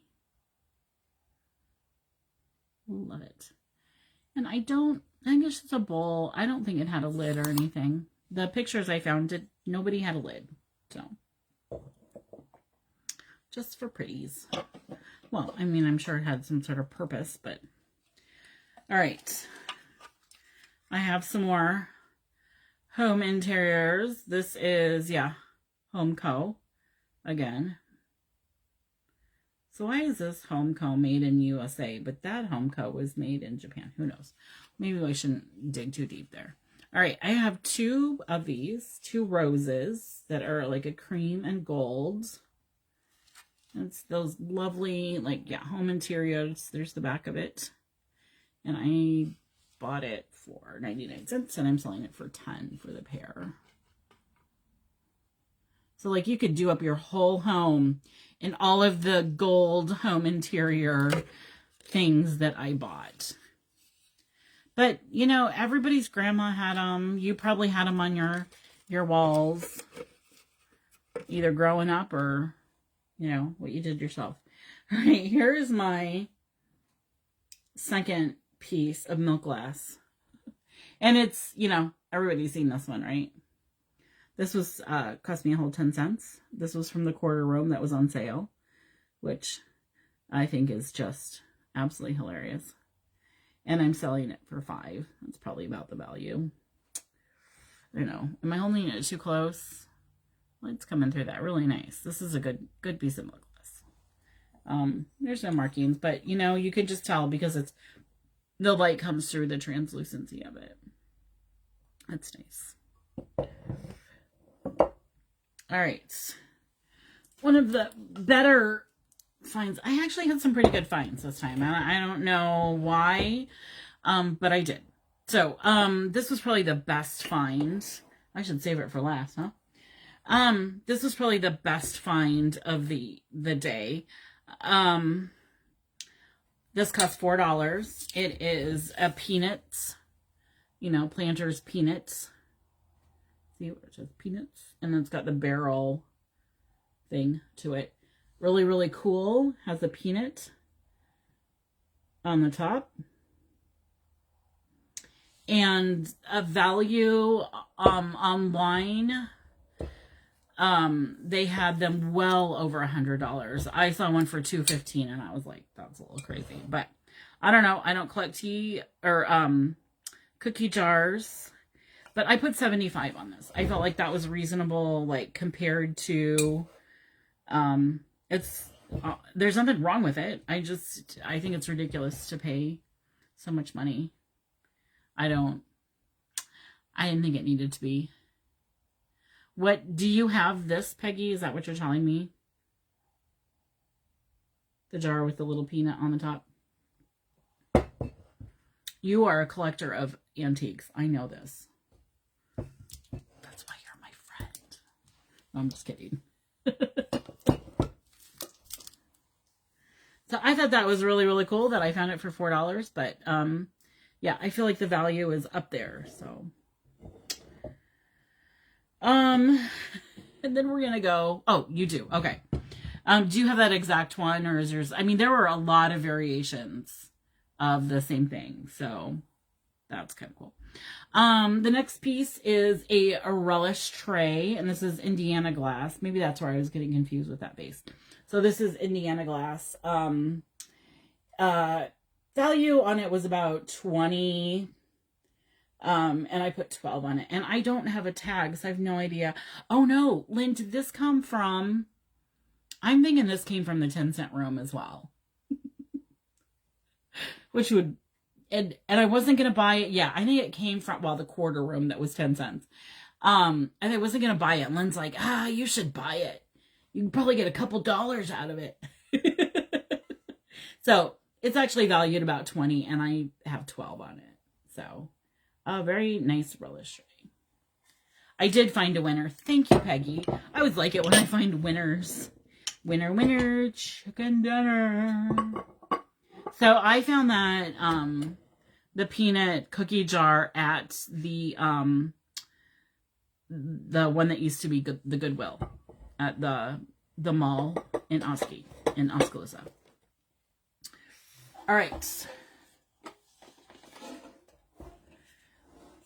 Love it. And I guess it's a bowl. I don't think it had a lid or anything. The pictures I found, nobody had a lid. So, just for pretties. Well, I mean, I'm sure it had some sort of purpose, but. All right. I have some more home interiors. This is, Home Co. Again. So why is this Home Co. made in USA, but that Home Co. was made in Japan? Who knows? Maybe I shouldn't dig too deep there. All right, I have two of these, two roses that are like a cream and gold. It's those lovely, home interiors. There's the back of it. And I bought it for 99 cents, and I'm selling it for 10 for the pair. So, you could do up your whole home in all of the gold home interior things that I bought. But, everybody's grandma had them. You probably had them on your walls, either growing up or you know, what you did yourself. All right, here's my second piece of milk glass. And it's, you know, everybody's seen this one, right? This was, cost me a whole 10 cents. This was from the quarter room that was on sale, which I think is just absolutely hilarious. And I'm selling it for $5. That's probably about the value. I don't know. Am I holding it too close? Light's coming through that. Really nice. This is a good piece of milk glass. There's no markings, but you know, you can just tell because it's the light comes through the translucency of it. That's nice. All right. One of the better finds. I actually had some pretty good finds this time. I don't know why, but I did. So, this was probably the best find. I should save it for last, huh? This was probably the best find of the day. This cost $4. It is a peanuts, you know, Planters peanuts. See what it says, peanuts, and then it's got the barrel thing to it. Really, really cool. Has a peanut on the top. And a value online, they had them well over $100. I saw one for $2.15 and I was like, that's a little crazy. But I don't know. I don't collect tea or cookie jars. But I put 75 on this. I felt like that was reasonable, like compared to there's nothing wrong with it. I think it's ridiculous to pay so much money. I didn't think it needed to be. What, do you have this, Peggy? Is that what you're telling me? The jar with the little peanut on the top. You are a collector of antiques. I know this. That's why you're my friend. No, I'm just kidding. So I thought that was really, really cool that I found it for $4. But yeah, I feel like the value is up there. So and then we're gonna go. Oh, you do. Okay. Do you have that exact one, or is yours? I mean, there were a lot of variations of the same thing, so that's kind of cool. The next piece is a relish tray, and this is Indiana glass. Maybe that's where I was getting confused with that base. So this is Indiana glass. Value on it was about 20, and I put 12 on it. And I don't have a tag, so I have no idea. Oh no, Lynn, did this come from? I'm thinking this came from the 10-cent room as well. Which would, and I wasn't going to buy it. Yeah, I think it came from, well, the quarter room that was 10 cents. And I wasn't going to buy it. And Lynn's like, you should buy it. You can probably get a couple dollars out of it. So it's actually valued about 20 and I have 12 on it. So a very nice relish tray. I did find a winner. Thank you, Peggy. I always like it when I find winners. Winner, winner, chicken dinner. So I found that the peanut cookie jar at the one that used to be the Goodwill at the mall in Oskaloosa. All right.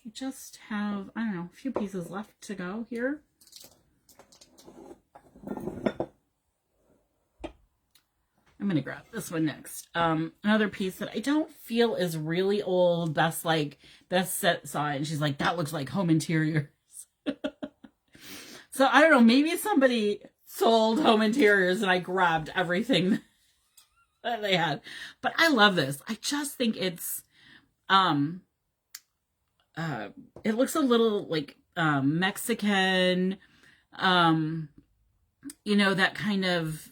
We just have, I don't know, a few pieces left to go here. I'm going to grab this one next. Another piece that I don't feel is really old. Beth saw it and she's like, that looks like home interiors. So I don't know, maybe somebody sold home interiors and I grabbed everything that they had. But I love this. I just think it's, it looks a little like Mexican, you know, that kind of,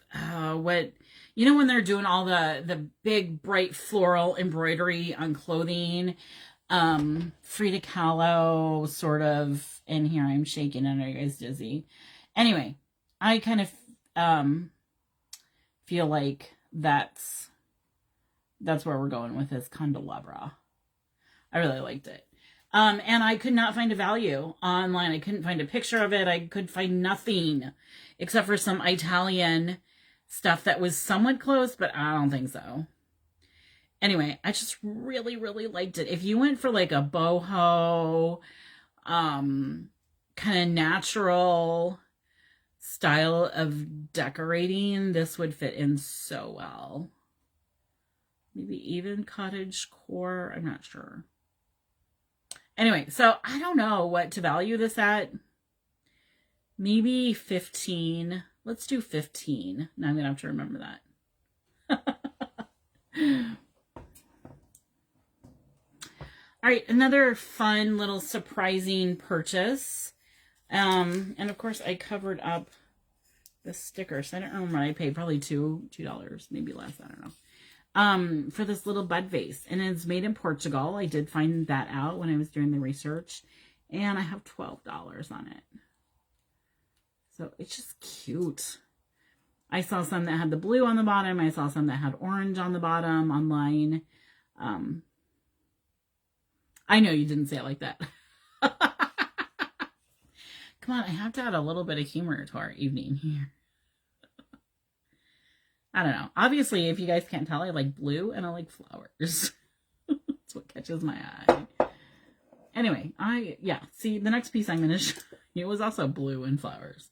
you know, when they're doing all the big bright floral embroidery on clothing, Frida Kahlo sort of, and here I'm shaking and are you guys dizzy? Anyway, I kind of feel like that's where we're going with this candelabra. I really liked it. And I could not find a value online. I couldn't find a picture of it. I could find nothing except for some Italian stuff that was somewhat close, but I don't think so. Anyway, I just really, really liked it. If you went for like a boho, kind of natural style of decorating, this would fit in so well. Maybe even cottagecore, I'm not sure. Anyway, so I don't know what to value this at. Maybe 15. Let's do 15. Now I'm going to have to remember that. All right, another fun little surprising purchase. And of course I covered up the sticker, so I don't remember what I paid. Probably $2, maybe less, I don't know. For this little bud vase, and it's made in Portugal. I did find that out when I was doing the research, and I have $12 on it. So it's just cute. I saw some that had the blue on the bottom. I saw some that had orange on the bottom online. I know you didn't say it like that. Come on, I have to add a little bit of humor to our evening here. I don't know. Obviously, if you guys can't tell, I like blue and I like flowers. That's what catches my eye. Anyway, see, the next piece I'm going to show you was also blue and flowers.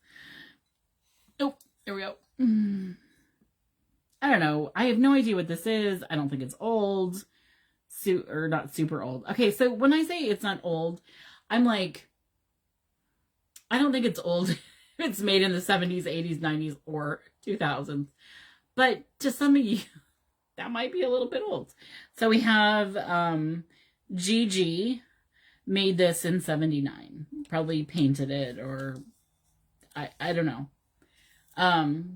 Oh, there we go. I don't know. I have no idea what this is. I don't think it's old. Or not super old. Okay, so when I say it's not old, I'm like, I don't think it's old. It's made in the 70s, 80s, 90s, or 2000s. But to some of you, that might be a little bit old. So we have Gigi made this in 79. Probably painted it, or I don't know.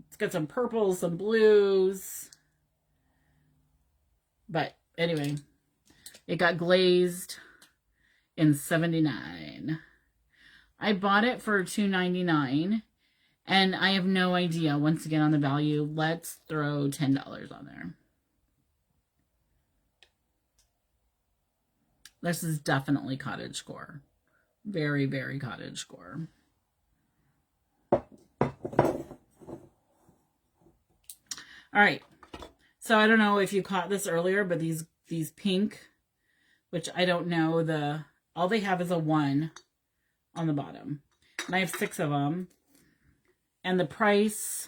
It's got some purples, some blues. But anyway, it got glazed in 79. I bought it for $2.99. And I have no idea, once again, on the value. Let's throw $10 on there. This is definitely cottagecore. Very, very cottagecore. All right. So I don't know if you caught this earlier, but these pink, which I don't know, all they have is a 1 on the bottom. And I have 6 of them. And the price,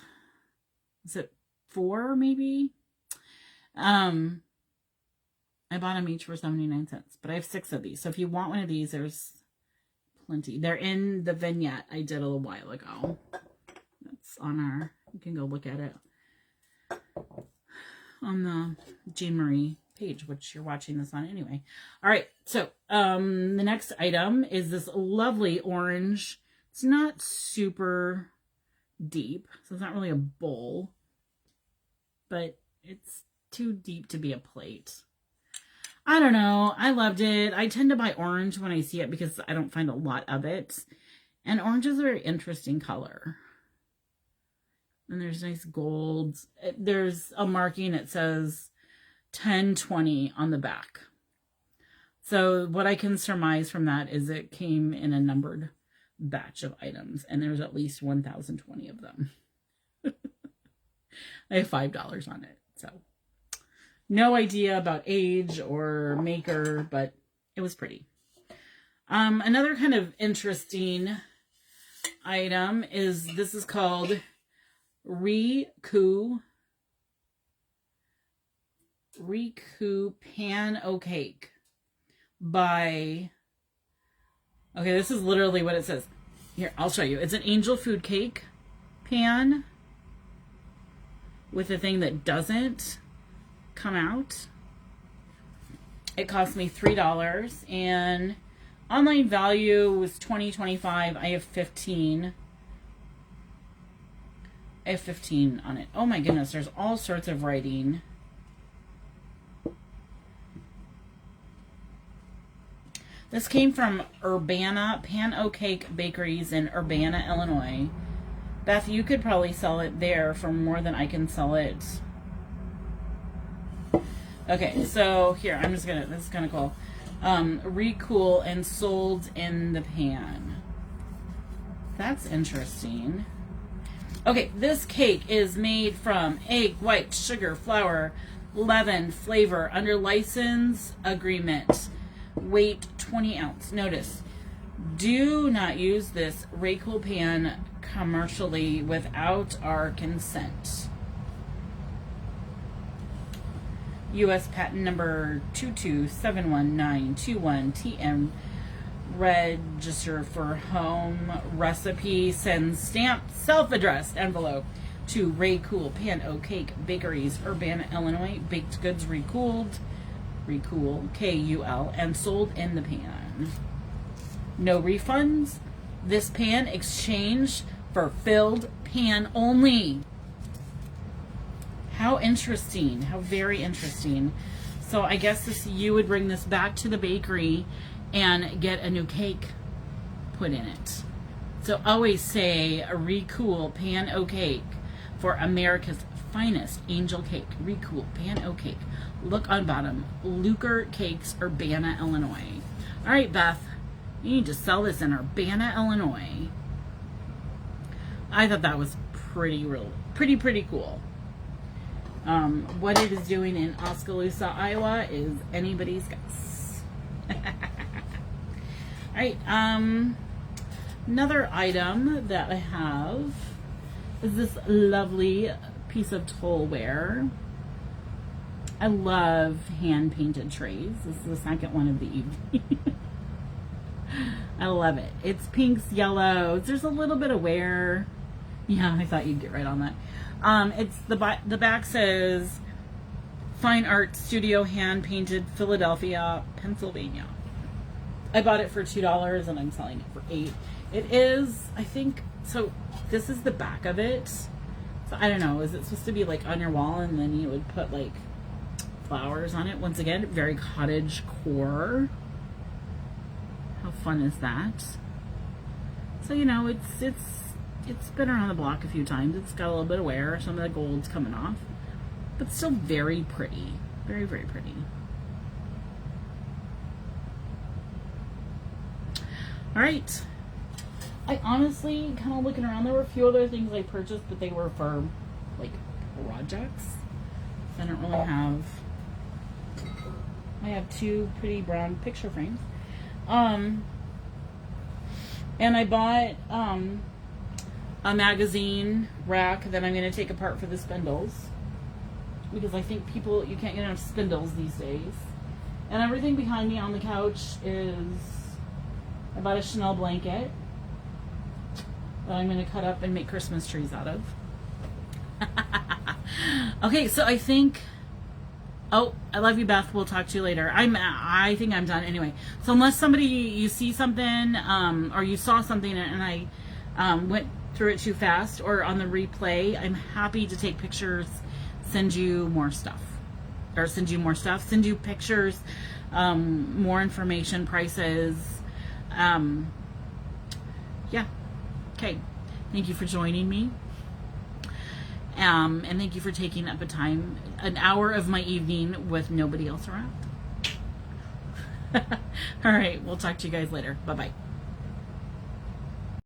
is it $4 maybe? I bought them each for 79 cents, but I have 6 of these. So if you want one of these, there's plenty. They're in the vignette I did a little while ago. That's on you can go look at it on the Jean Marie page, which you're watching this on anyway. All right, so the next item is this lovely orange. It's not super deep, so it's not really a bowl, but it's too deep to be a plate. I don't know. I loved it. I tend to buy orange when I see it because I don't find a lot of it, and orange is a very interesting color. And there's nice gold. There's a marking that says 1020 on the back. So what I can surmise from that is it came in a numbered batch of items, and there's at least 1,020 of them. I have $5 on it, so no idea about age or maker, but it was pretty. Another kind of interesting item is this is called Riku Pan O Cake by, okay, this is literally what it says. Here, I'll show you. It's an angel food cake pan with a thing that doesn't come out. It cost me $3, and online value was $20.25. I have 15. I have 15 on it. Oh my goodness, there's all sorts of writing. This came from Urbana Pan O Cake Bakeries in Urbana, Illinois. Beth, you could probably sell it there for more than I can sell it. Okay, so here, this is kind of cool. Recool and sold in the pan. That's interesting. Okay, this cake is made from egg, white, sugar, flour, leaven, flavor, under license agreement. Weight 20 ounce. Notice, do not use this Raycool pan commercially without our consent. U.S. patent number 2271921 TM. Register for home recipe. Send stamped self-addressed envelope to Raycool Pan Cake Bakeries, Urbana, Illinois. Baked goods recooled, K-U-L, and sold in the pan. No refunds. This pan exchanged for filled pan only. How interesting. How very interesting. So I guess this, you would bring this back to the bakery and get a new cake put in it. So always say a Raycool Pan Cake for America's finest angel cake. Raycool Pan Cake. Look on bottom. Luker Cakes, Urbana, Illinois. All right, Beth, you need to sell this in Urbana, Illinois. I thought that was pretty cool. What it is doing in Oskaloosa, Iowa is anybody's guess. All right, another item that I have is this lovely piece of toolware. I love hand-painted trays. This is the second one of the evening. I love it. It's pinks, yellows. There's a little bit of wear. Yeah, I thought you'd get right on that. It's the back says Fine Art Studio, hand-painted, Philadelphia, Pennsylvania. I bought it for $2 and I'm selling it for $8. It is, I think, so this is the back of it. So I don't know, is it supposed to be like on your wall and then you would put like flowers on it? Once again, very cottage core. How fun is that? So, you know, it's been around the block a few times. It's got a little bit of wear. Some of the gold's coming off, but still very pretty. Very, very pretty. All right. I honestly, kind of looking around, there were a few other things I purchased, but they were for like projects. I don't really have. I have two pretty brown picture frames. And I bought a magazine rack that I'm going to take apart for the spindles, because I think people, you can't get enough spindles these days. And everything behind me on the couch is, I bought a Chanel blanket that I'm going to cut up and make Christmas trees out of. Okay, so I think, oh, I love you, Beth. We'll talk to you later. I think I'm done anyway. So unless somebody, you see something, or you saw something and I went through it too fast, or on the replay, I'm happy to take pictures, send you more stuff, send you pictures, more information, prices. Yeah. Okay. Thank you for joining me. And thank you for taking up an hour of my evening with nobody else around. All right. We'll talk to you guys later. Bye-bye.